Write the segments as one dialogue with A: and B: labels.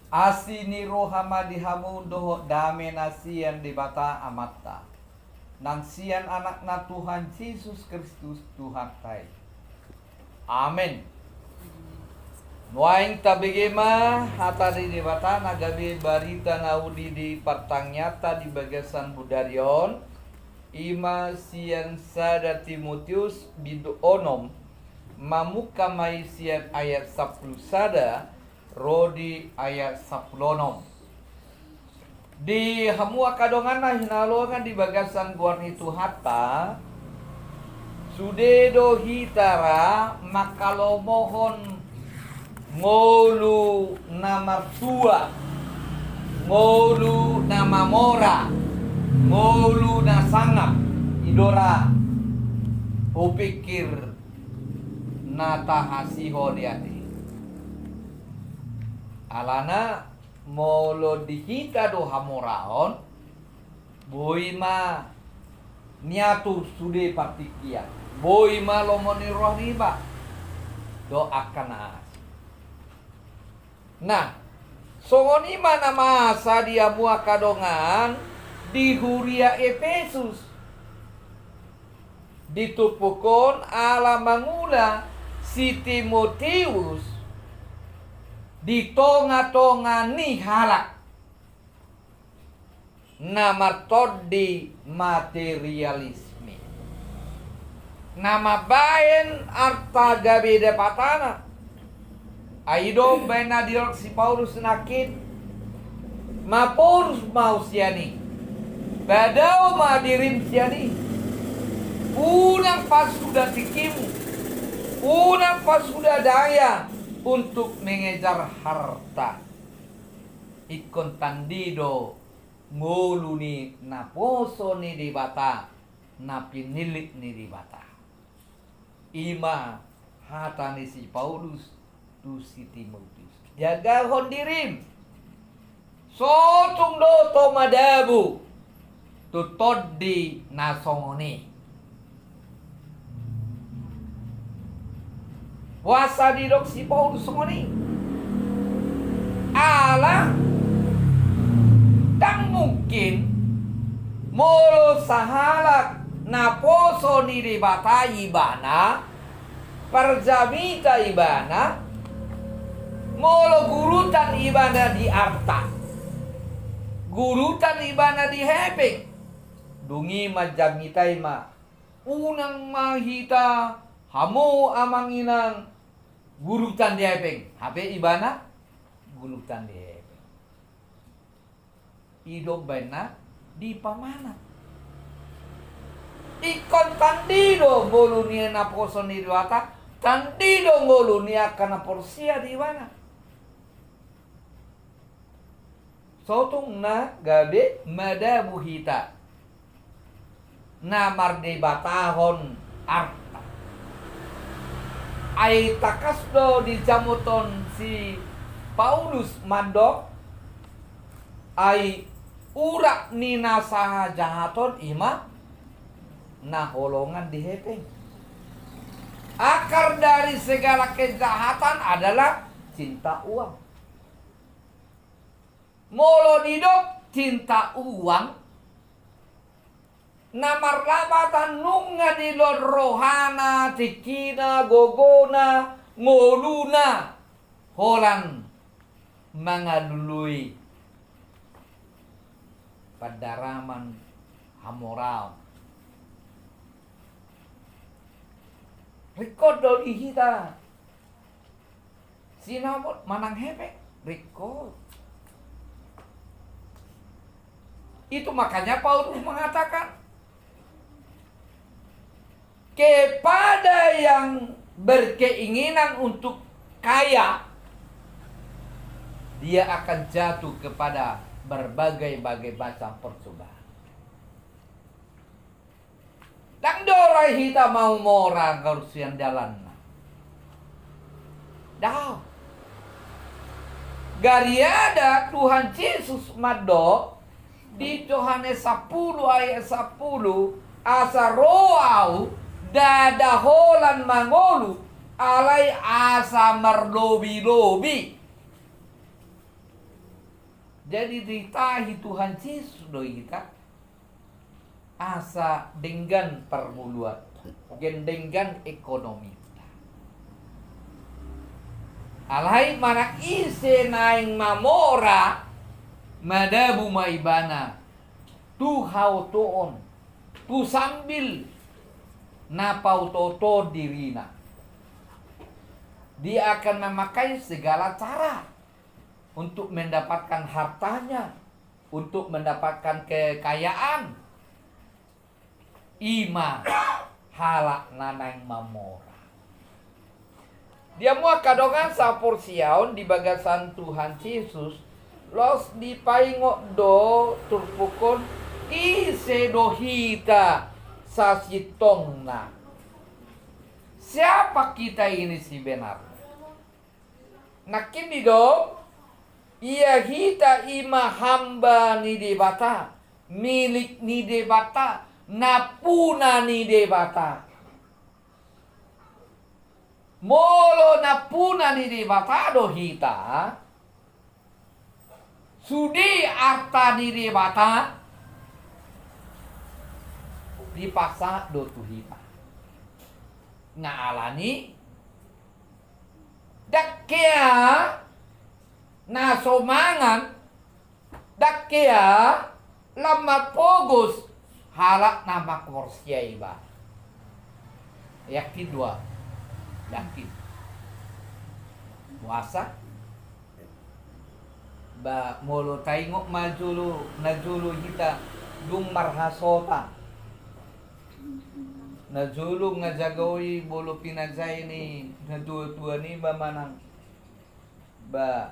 A: Asini rohama dihamundo dame nasian di bata amata. Nang sian anak na Tuhan Yesus Kristus Tuhan tai. Amin. Nuaing tabigema hata di bata nagabi barita naudi di partangnyata di bagasan budarion. Ima sian sada Timotius bidu onom mamuka mai sian ayat 10 sada rodi ayat 10 onom. Di hamua kadongan na hinalongan di bagasan guar itu hatta sudedo hitara makalo mohon ngolu nama tua ngolu nama mora ngolu na sangap idora upikir nata hasiho diati alana molo dihita do hamoraon boima niatu sude partikia boima lomoni roh riba do akan as. Nah, songoni mana masa dia mua kadongan di Huria Efesus ditupukon ala mangula si Timotius di tonga-tonga ni halak nama todi materialisme nama baen arta gabe de patana aido bena dirok si Paulus nakit ma Paulus mau siani badau ma dirim siani unang pas sudah tikimu unang pas sudah daya untuk mengejar harta ikon tandido ngolu ni naposo ni di bata na pinilik ni di bata ima hata ni si Paulus tu si Timotius jaga hondirim sotung do to madabu tu toddi nasongoni wasa didok si Paulus ngoni ala dan mungkin molo sahalak naposo ni ribata ibana perjamita ibana molo gurutan ibana di arta gurutan ibana di hepeng dungi majamita ima unang mahita hamu amanginang gurutan di hepeng HP ibana gurutan di hepeng ido bena di pamana ikon tandido ngolunia na poso ni diwata tandido ngolunia kana porsia di mana sotung na gabe madabu hita na marde batahon arta ai takasdo di jamuton si Paulus mandok ai urak nina saha jahaton ima nah holongan di hepeng akar dari segala kejahatan adalah cinta uang molo didok cinta uang namar labatan nunga di lor rohana tikina gogona ngoluna holan mangadului padaraman hamoral record do ihita sinamot manang hepek record itu makanya Paulus mengatakan kepada yang berkeinginan untuk kaya dia akan jatuh kepada berbagai-bagai macam percobaan. Dan dorai hita mau mora karusian jalan. Dah. Gariada Tuhan Yesus mado di Yohanes 10 ayat 10 asa roau dada holan mangolu alai asa merlobi-lobi Jadi ditahi Tuhan Yesus doi kita asa dengan permuluan, dengan ekonomi. Alai mana ise naing mamora madabu maibana tu hau toon tu sambil napau toto dirina. Dia akan memakai segala cara untuk mendapatkan hartanya, untuk mendapatkan kekayaan. Ima halak nanang mamora. Dia mua kadongan sapur siaun di bagasan Tuhan Yesus. Los dipaingok do turpukon ise dohita sasitongna. Siapa kita ini sebenarnya? Nakini do ia hita ima hamba ni debata, milik ni debata, napuna ni debata. Molo napuna ni debata do hita, sudi arta ni debata, dipaksa do tu hita. Ngaalani dakea na somangan dakea lama pogus halak nama korsia iba. Yakin dua. Yakin. Puasa ba molo taingok majulu najulu kita dung marhasota. Najulung ngajagawi bolo pinagzay ni nadua-tua ni ba manang ba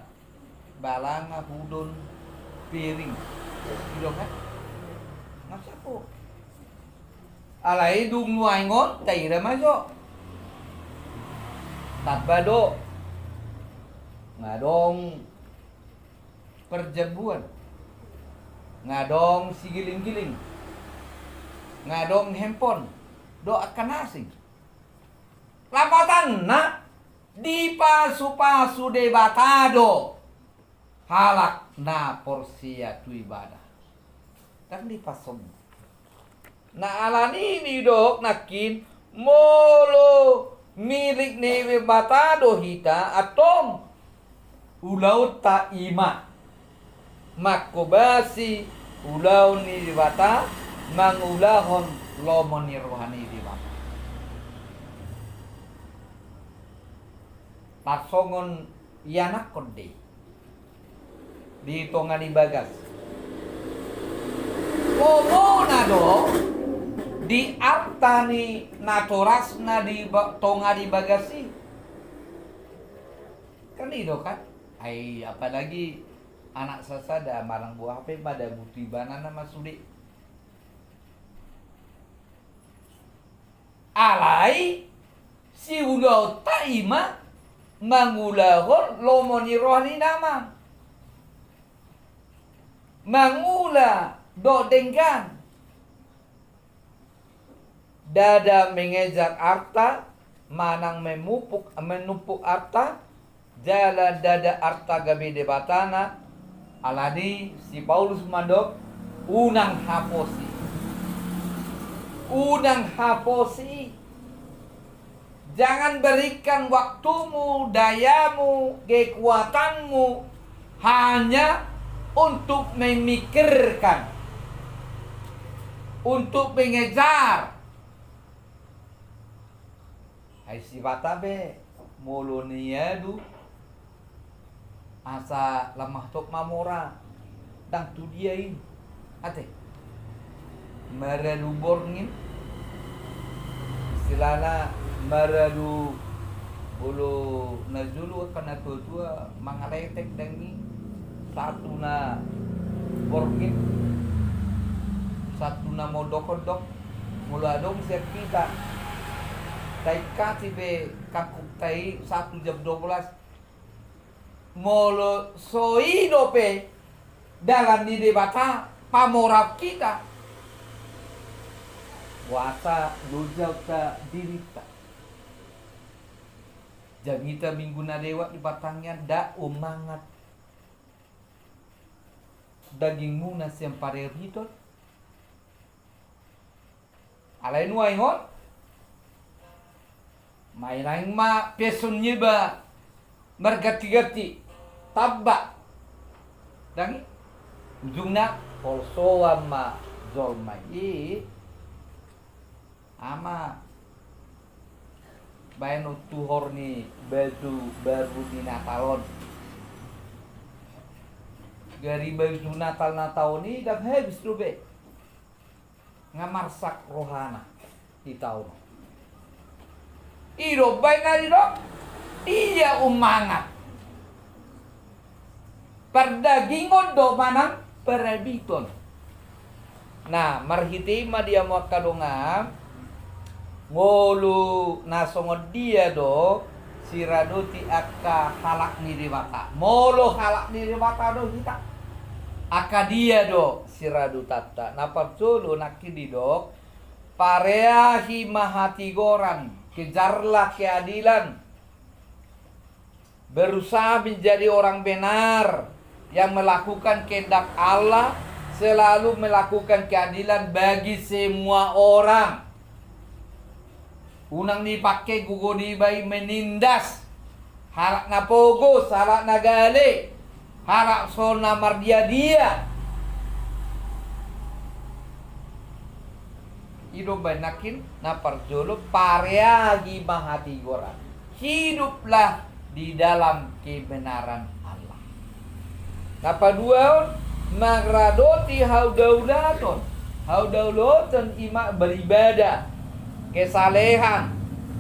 A: balanga hudon piring gitu kan ngapa po alai dung nuai ngon taira majo tabado ngadong perjabuan ngadong sigiling-giling ngadong handphone do akan asing. Lapatan na di pasu-pasu debatado halak na porsia tu ibadah. Dan di pasom. Na alani ni dok nakin molo milik ni batado hita atong ulau ta ima makobasi ulau ni bata mangulahon lomoni rohani di bapa. Pasongon yanak konde di tongani bagas. Komonado di artani natorasna di tongani bagasi. Kan itu kan? Ai apalagi anak sasada marang buah pe pada buti banana masudi. Alai si ulau taima mangulahon lomoni rohani nama mangula do denggan dada mengejar arta manang menupuk arta jala dada arta gabe debatana alani si Paulus mandok unang haposi. Jangan berikan waktumu, dayamu, kekuatanmu hanya untuk memikirkan, untuk mengejar. Hai si batabe moloniadu asa lemah tok mamora tang tu dia ini ate maradu borngin istilahna maradu bulu najulu kana tua mangaletek dangi satu na borngin satu na modokodok muladong siap kita taika tibe kakuk tai 1 jam 12 molo soido pe dalam di debata pamorap kita puasa lujau ta dirita jangita minggu na dewa di batangnya da umangat dagingmu na siyang parerito. Alay nuay ngon. May lang ma peson niya ba margati-gati tabba. Dangi ujung na polsoa ma zolmai ama bayan tuhor ni baju baru di Natalon. Gari baju Natal na tahun ni dah habis tu be. Ngamarsak rohana di tahun. Iro bay na iro. Iya umangat. Perdagingon do manang perebiton. Nah, marhiti ma dia mo kadonga ngolu nasongod dia do sirado ti akka halak ni riwata. Molo halak ni riwata do kita. Akka dia do sirado tata. Napatulo nakididok pareahi mahatigoran, kejarlah keadilan. Berusaha menjadi orang benar yang melakukan kehendak Allah, selalu melakukan keadilan bagi semua orang. Unang dipakai gugo di bayi menindas, harak na pogos, harak na gali, harak sona mardia dia. Hidup banakin na parjolo pareagi mahati goran. Hiduplah di dalam kebenaran Allah. Kapadua magradoti haudaulaton. Haudaulaton ima beribadah. Kesalehan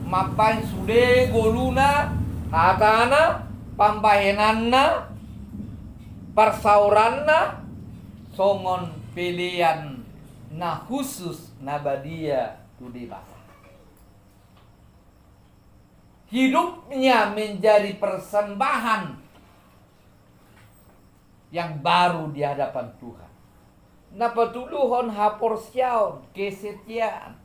A: mapan sude goluna hatana pampahenanna persauranna songon pilihan na khusus nabadia tudibah. Hidupnya menjadi persembahan yang baru di hadapan Tuhan. Napatuluhon haporsiaon kesetiaan,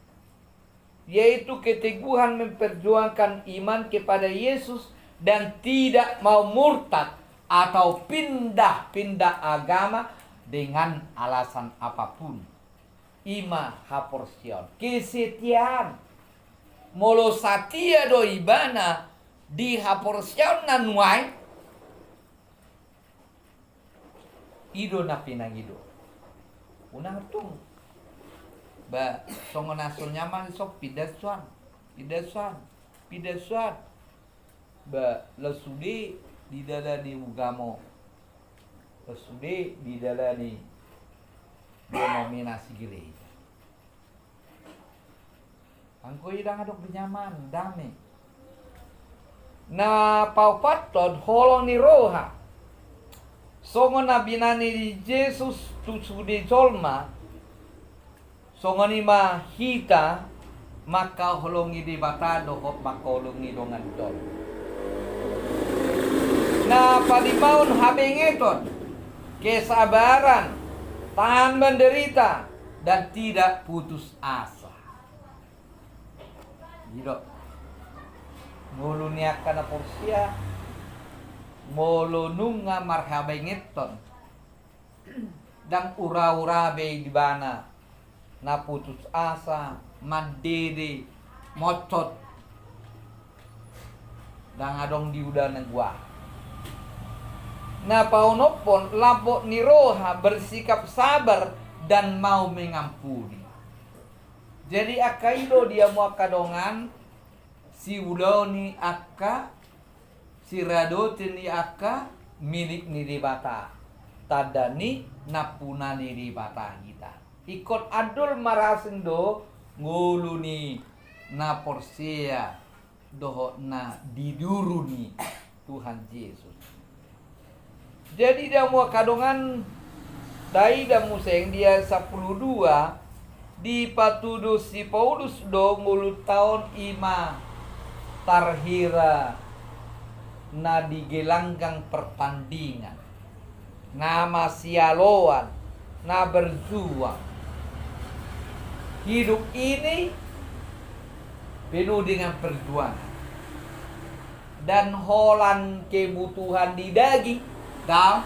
A: yaitu keteguhan memperjuangkan iman kepada Yesus dan tidak mau murtad atau pindah-pindah agama dengan alasan apapun. Ima haporsiaon kesetiaan. Molo satia do ibana di haporsiaon nanuai ido na pinagido. Unang tung ba songo nasul nyaman sok pidasuan ba lesude di dala ni ugamo, lesude di dala ni denominasi gereja. Angko idang adok benyaman dame. Na paupaton holong ni roha. Songo na binani di Jesus tu sude jolma. Songo ni mahita maka holongi di batado hop maka holongi dongan jol. Na palimaun habengeton kesabaran, tahan menderita dan tidak putus asa. Gitu. Mulu niakan porsia, mulu nunga marhabengeton, dan ura-ura be di bana, na putus asa, mandede, mocot, dan adong di udana gua. Na paunopon labok ni roha bersikap sabar dan mau mengampuni. Jadi akaido dia mau kadongan si uloni akka si radotin ni akka milik ni ribata tadani napuna ni ribata kita ikut adul marasin do nguluni na porsia doho na diduruni Tuhan Yesus. Jadi dia mau kadongan dai dan museng dia 12 di patudu si Paulus do mulut tahun ima tarhira na digelanggang pertandingan na masialoan na berjuang. Hidup ini penuh dengan perjuangan dan holan kebutuhan di daging dan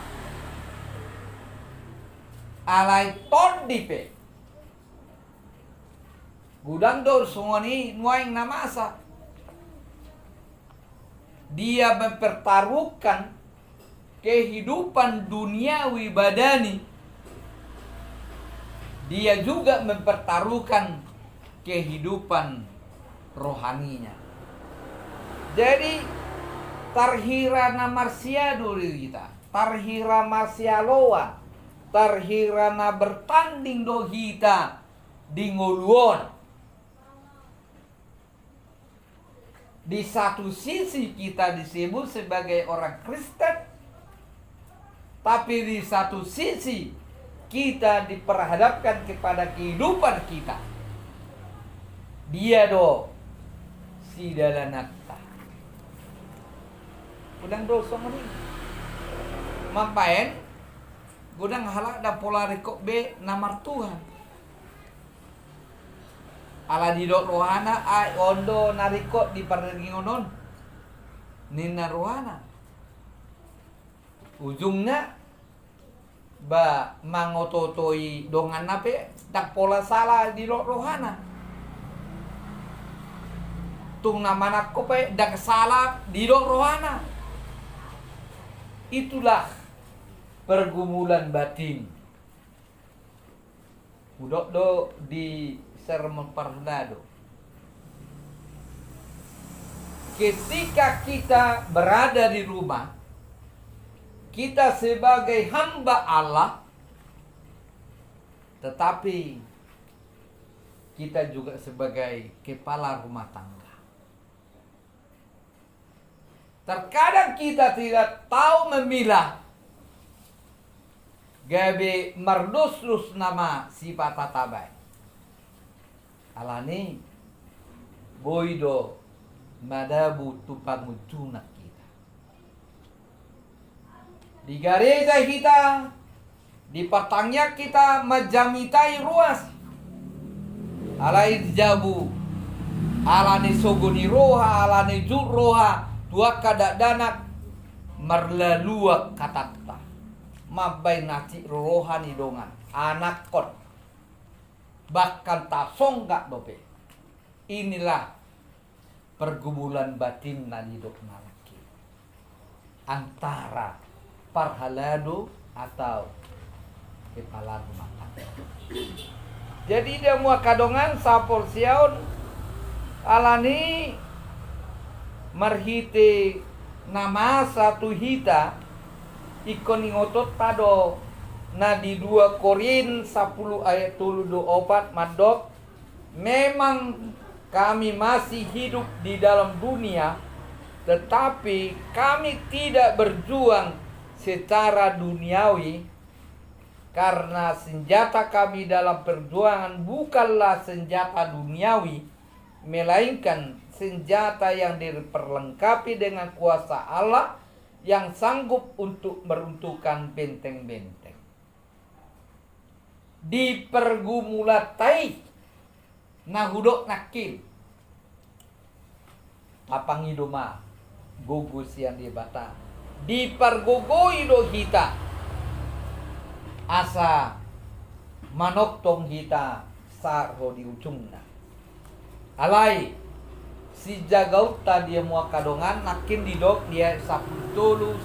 A: alai ton dipe gudang dor songoni nuaing namasa. Dia mempertaruhkan kehidupan duniawi badani, dia juga mempertaruhkan kehidupan rohaninya. Jadi tarhirana marsia dulu kita, tarhirana marsialoa, tarhirana bertanding do kita di ngoluon. Di satu sisi kita disebut sebagai orang Kristen, tapi di satu sisi kita diperhadapkan kepada kehidupan kita. Dia do si dalanata. Gudang dosa ini. Mampain gudang halak da pola rekok be namar Tuhan. Ala di dok rohana ai ondo narikot di pardengingonon nina rohana ujungnya ba mangototoi dongan nape tak pola salah di dok rohana tung nama ko pe dak salah di dok rohana. Itulah pergumulan batin udok do di sermon Pardado. Ketika kita berada di rumah, kita sebagai hamba Allah, tetapi kita juga sebagai kepala rumah tangga. Terkadang kita tidak tahu memilah gabe mardoslus nama sifat tatabai. Alani boido madabu tupangucuna kita. Di gereja kita, di petangnya kita majamitai ruas. Alai jabu, alani sogoni roha, alani jur roha, tua kadak danak merlalua katata. Mabai nasi rohani dongan, anak kot. Bahkan tasong gak dope. Inilah pergumulan batin na hidup nalaki antara parhalado atau kepala rumah tangga. Jadi dia mua kadongan sapor siaun alani marhite nama satu hita ikon ngotot tado. Nah di 2 Korin 10 ayat 24 madok, memang kami masih hidup di dalam dunia, tetapi kami tidak berjuang secara duniawi, karena senjata kami dalam perjuangan bukanlah senjata duniawi, melainkan senjata yang diperlengkapi dengan kuasa Allah yang sanggup untuk meruntuhkan benteng-benteng. Di pergumulatai nahudok nakil apang idoma gugus yang dibata di pergugoi do kita asa manoktong kita sarho di ujungna alai si jagauta dia mua kadongan nakin didok dia saputulu